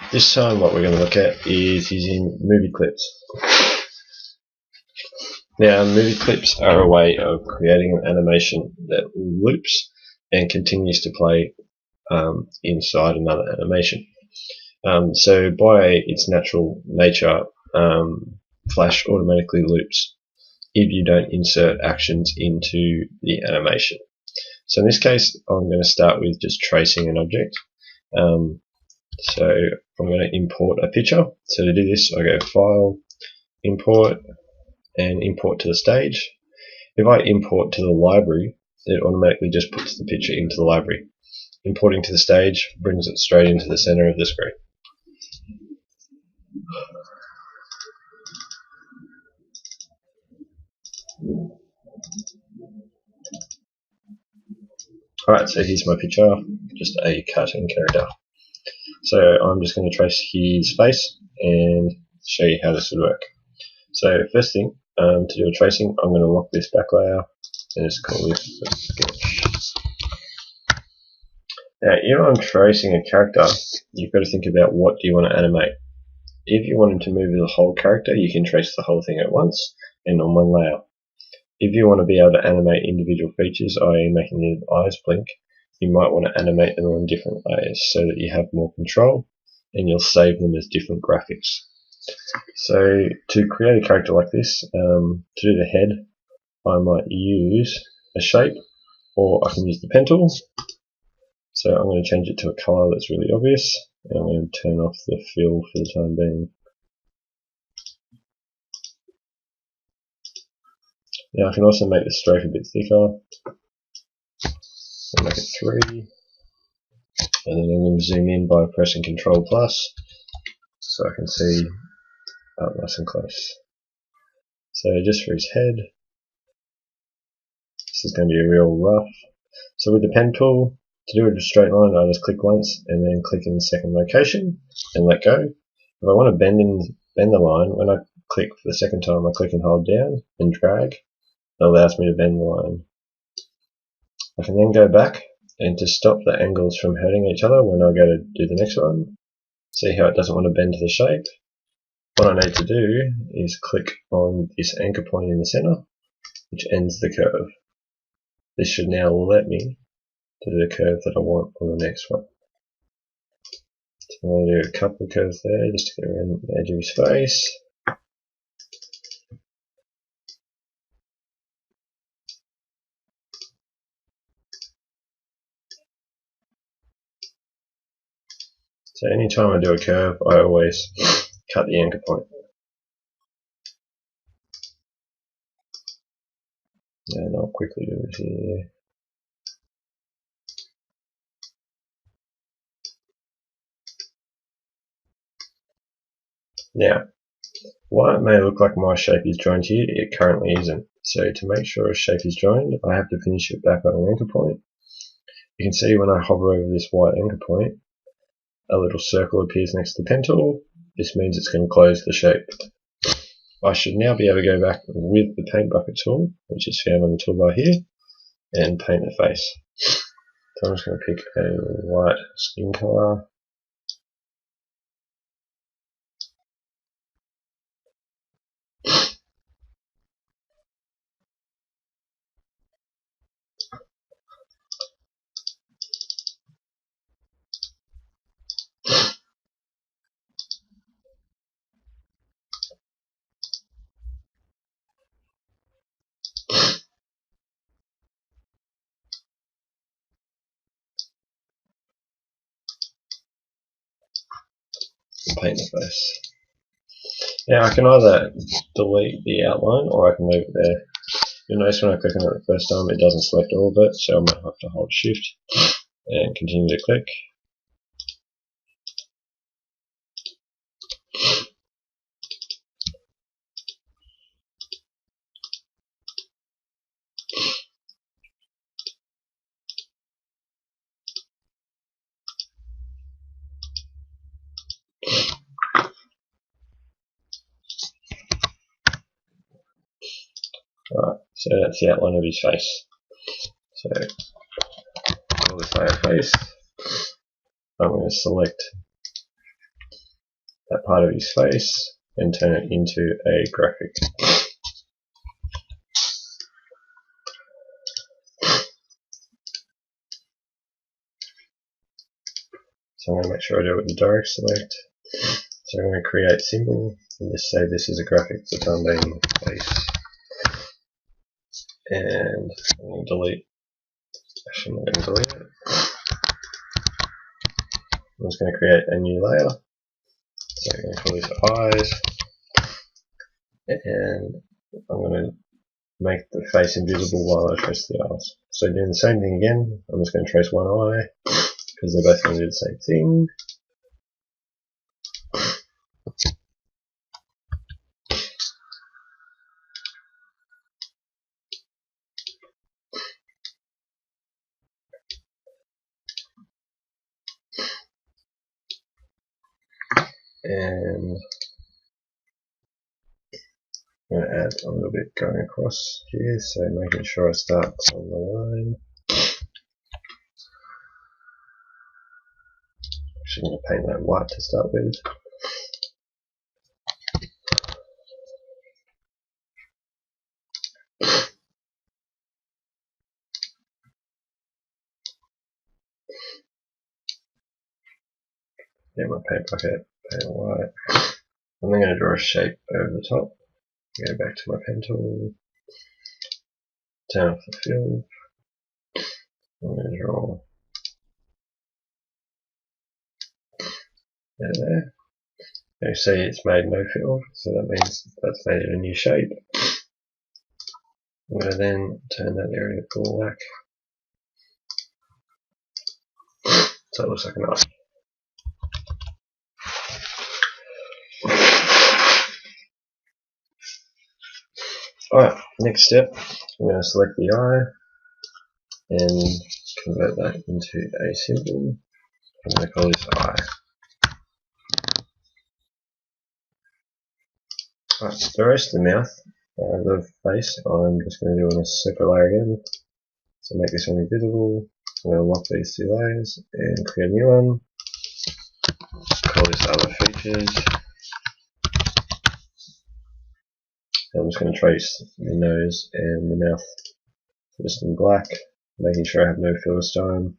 This time what we're going to look at is using movie clips. Now, movie clips are a way of creating an animation that loops and continues to play inside another animation. So by its natural nature, Flash automatically loops if you don't insert actions into the animation. So in this case, I'm going to start with just tracing an object. So I'm going to import a picture. So to do this, I go File, Import, and Import to the stage. If I import to the library, it automatically just puts the picture into the library. Importing to the stage brings it straight into the center of the screen. Alright, so here's my picture, just a cartoon character. So I'm just going to trace his face and show you how this would work. So first thing, to do a tracing, I'm going to lock this back layer and just call this a sketch. Now, if I'm tracing a character, you've got to think about what do you want to animate. If you wanted to move the whole character, you can trace the whole thing at once and on one layer. If you want to be able to animate individual features, i.e. making the eyes blink, you might want to animate them on different layers so that you have more control and you'll save them as different graphics. So to create a character like this, to do the head, I might use a shape, or I can use the pen tool. So I'm going to change it to a color that's really obvious, and I'm going to turn off the fill for the time being. Now I can also make the stroke a bit thicker. I'll make it 3, and then I'm going to zoom in by pressing Ctrl+, so I can see up nice and close. So just for his head, this is going to be a real rough. So with the pen tool, to do a straight line, I just click once and then click in the second location and let go. If I want to bend the line, when I click for the second time, I click and hold down and drag. It allows me to bend the line. I can then go back, and to stop the angles from hurting each other when I go to do the next one, see how it doesn't want to bend to the shape. What I need to do is click on this anchor point in the center, which ends the curve. This should now let me do the curve that I want on the next one. So I'm going to do a couple of curves there just to get around the edge of his face. So anytime I do a curve, I always cut the anchor point. And I'll quickly do it here. Now, while it may look like my shape is joined here, it currently isn't. So to make sure a shape is joined, I have to finish it back on an anchor point. You can see when I hover over this white anchor point, a little circle appears next to the pen tool. This means it's going to close the shape. I should now be able to go back with the paint bucket tool, which is found on the toolbar here, and paint the face. So I'm just going to pick a white skin color. And paint the face. Now I can either delete the outline or I can leave it there. You'll notice when I click on it the first time it doesn't select all of it, so I might have to hold shift and continue to click. Alright, so that's the outline of his face. So, call this layer face. I'm going to select that part of his face and turn it into a graphic. So I'm going to make sure I do it with the direct select. So I'm going to create symbol and just say this is a graphic for the time being face. And I'm going to delete. Actually, I'm not going to delete it. I'm just going to create a new layer. So I'm going to call this eyes. And I'm going to make the face invisible while I trace the eyes. So doing the same thing again, I'm just going to trace one eye because they're both going to do the same thing. And I'm going to add a little bit going across here, so making sure I start on the line. Actually, I'm going to paint that white to start with. Get my paint bucket, paint it white. I'm then going to draw a shape over the top. Go back to my pen tool. Turn off the fill. I'm going to draw there. You see it's made no fill, so that means that's made it a new shape. I'm going to then turn that area black. So it looks like an eye. Alright, next step, I'm going to select the eye and convert that into a symbol. I'm going to call this eye. Alright, the rest of the mouth, the face, I'm just going to do on a separate layer again. So make this one invisible. I'm going to lock these two layers and create a new one. Call this other features. I'm just going to trace the nose and the mouth just in black, making sure I have no fill this time.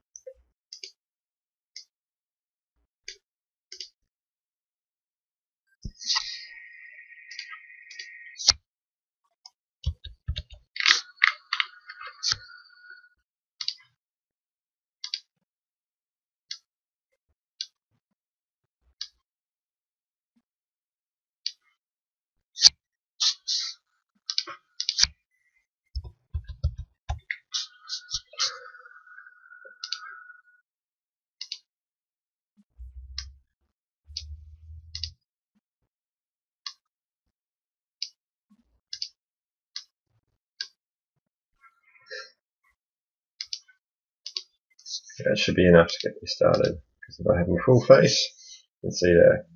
That should be enough to get me started, because if I have my full face, you can see there.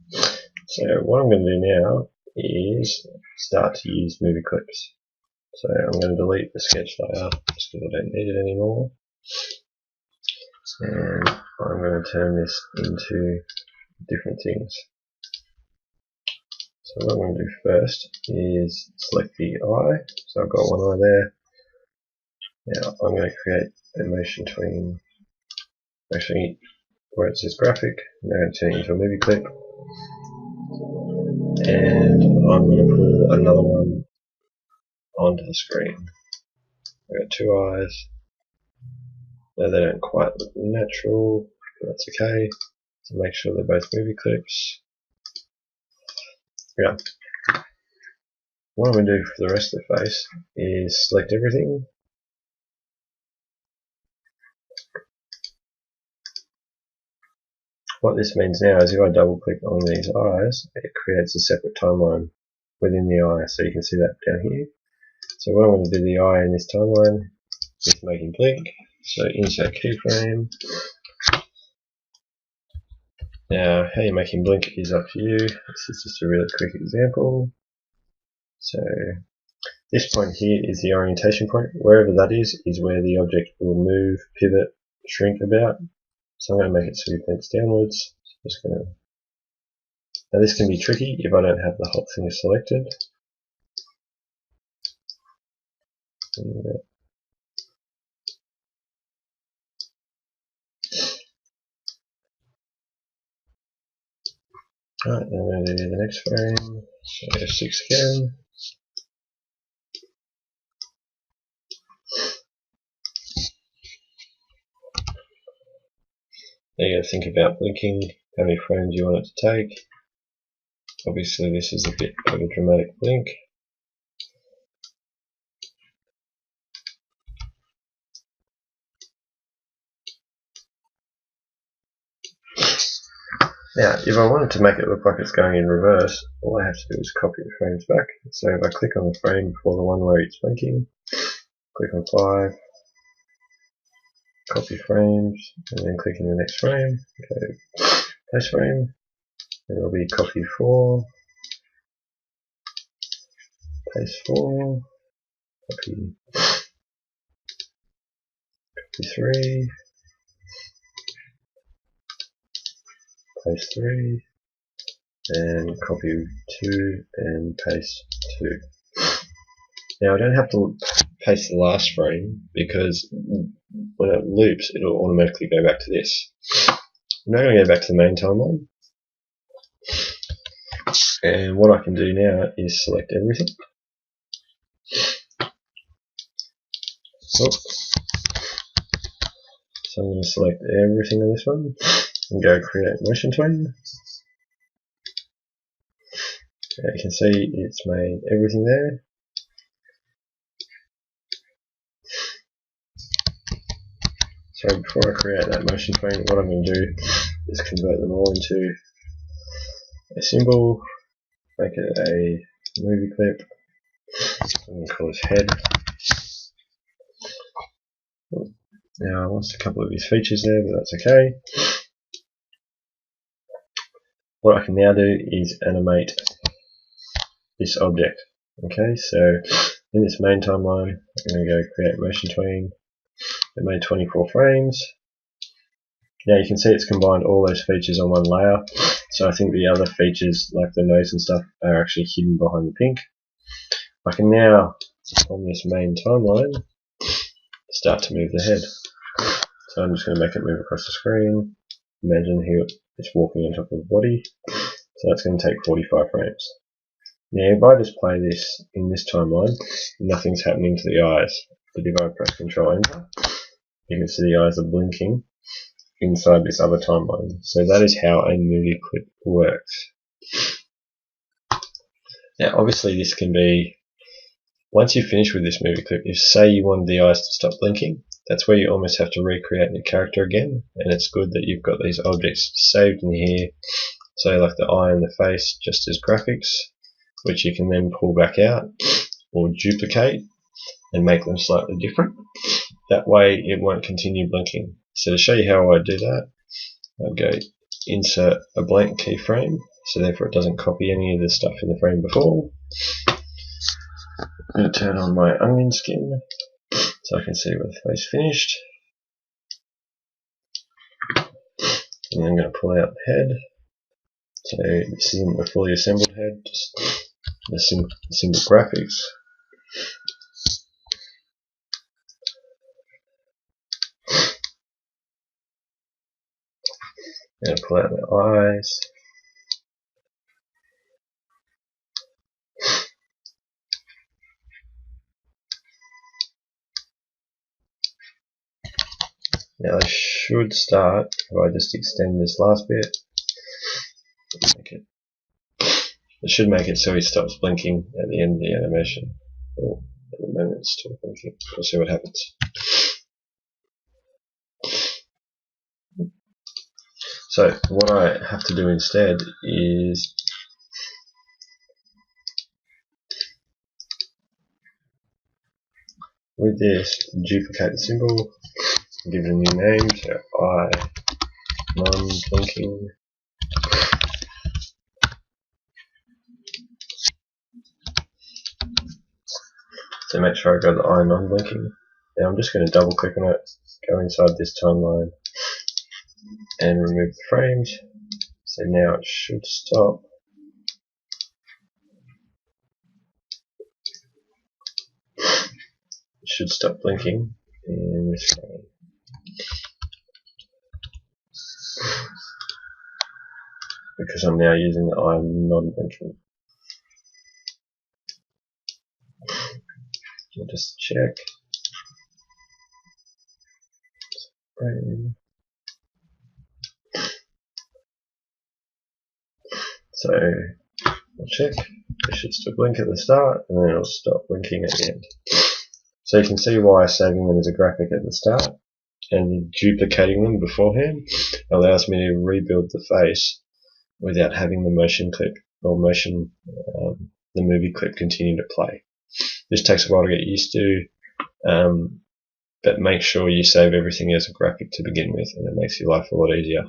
So what I'm going to do now is start to use movie clips. So I'm going to delete the sketch layer just because I don't need it anymore. And I'm going to turn this into different things. So what I'm going to do first is select the eye. So I've got one eye there. Now I'm going to create a motion tween. Actually, where it says graphic, I'm going to turn it into a movie clip. And I'm going to pull another one onto the screen. I've got two eyes. Now they don't quite look natural, but that's okay. So make sure they're both movie clips. Yeah. What I'm going to do for the rest of the face is select everything. What this means now is if I double click on these eyes, it creates a separate timeline within the eye, so you can see that down here. So what I'm going to do the eye in this timeline is making blink. So insert keyframe. Now how you make him blink is up to you. This is just a really quick example. So this point here is the orientation point. Wherever that is where the object will move, pivot, shrink about. So I'm going to make it so he blinks downwards. So just going to Now this can be tricky if I don't have the hot finish selected. Alright, then I'm going to do the next frame, so F6 again. Now you got to think about blinking, how many frames you want it to take. Obviously this is a bit of a dramatic blink. Now, if I wanted to make it look like it's going in reverse, all I have to do is copy the frames back. So if I click on the frame before the one where it's blinking, click on 5, copy frames, and then click in the next frame, go paste frame, and it'll be copy 4, paste 4, copy 3, paste 3, and copy 2 and paste 2. Now I don't have to paste the last frame because when it loops it'll automatically go back to this. I'm now going to go back to the main timeline, and what I can do now is select everything. So I'm going to select everything on this one and go create motion tween. You can see it's made everything there. So before I create that motion tween, what I'm going to do is convert them all into a symbol, make it a movie clip. I'm going to call this head. Now I lost a couple of these features there, but that's okay. What I can now do is animate this object. Okay, so in this main timeline, I'm going to go create motion tween. It made 24 frames. Now you can see it's combined all those features on one layer. So I think the other features like the nose and stuff are actually hidden behind the pink. I can now, on this main timeline, start to move the head. So I'm just going to make it move across the screen. Imagine here it's walking on top of the body. So that's going to take 45 frames. Now if I just play this in this timeline, nothing's happening to the eyes. But if I press Ctrl Enter, you can see the eyes are blinking inside this other timeline. So that is how a movie clip works. Now obviously this can be, once you finish with this movie clip, if say you wanted the eyes to stop blinking, that's where you almost have to recreate the character again, and it's good that you've got these objects saved in here, so like the eye and the face just as graphics, which you can then pull back out or duplicate and make them slightly different. That way it won't continue blinking. So to show you how I do that, I'll go insert a blank keyframe, so therefore it doesn't copy any of the stuff in the frame before. I'm going to turn on my onion skin so I can see where the face finished. And I'm going to pull out the head. So this isn't a fully assembled head, just the single graphics. I'm going to pull out the eyes. Now I should start, if I just extend this last bit, it should make it so he stops blinking at the end of the animation. Or at the moment it's still blinking. We'll see what happens. So what I have to do instead is with this, duplicate the symbol, give it a new name, so eye non-blinking. So make sure I got the eye non-blinking. Now I'm just going to double click on it, go inside this timeline and remove the frames. So now it should stop. should stop blinking in this frame. Because I'm now using the eye non-blinking. We'll just check. So I'll check. It should still blink at the start, and then it'll stop blinking at the end. So you can see why saving them as a graphic at the start and duplicating them beforehand allows me to rebuild the face without having the motion clip or the movie clip continue to play. This takes a while to get used to, but make sure you save everything as a graphic to begin with, and it makes your life a lot easier.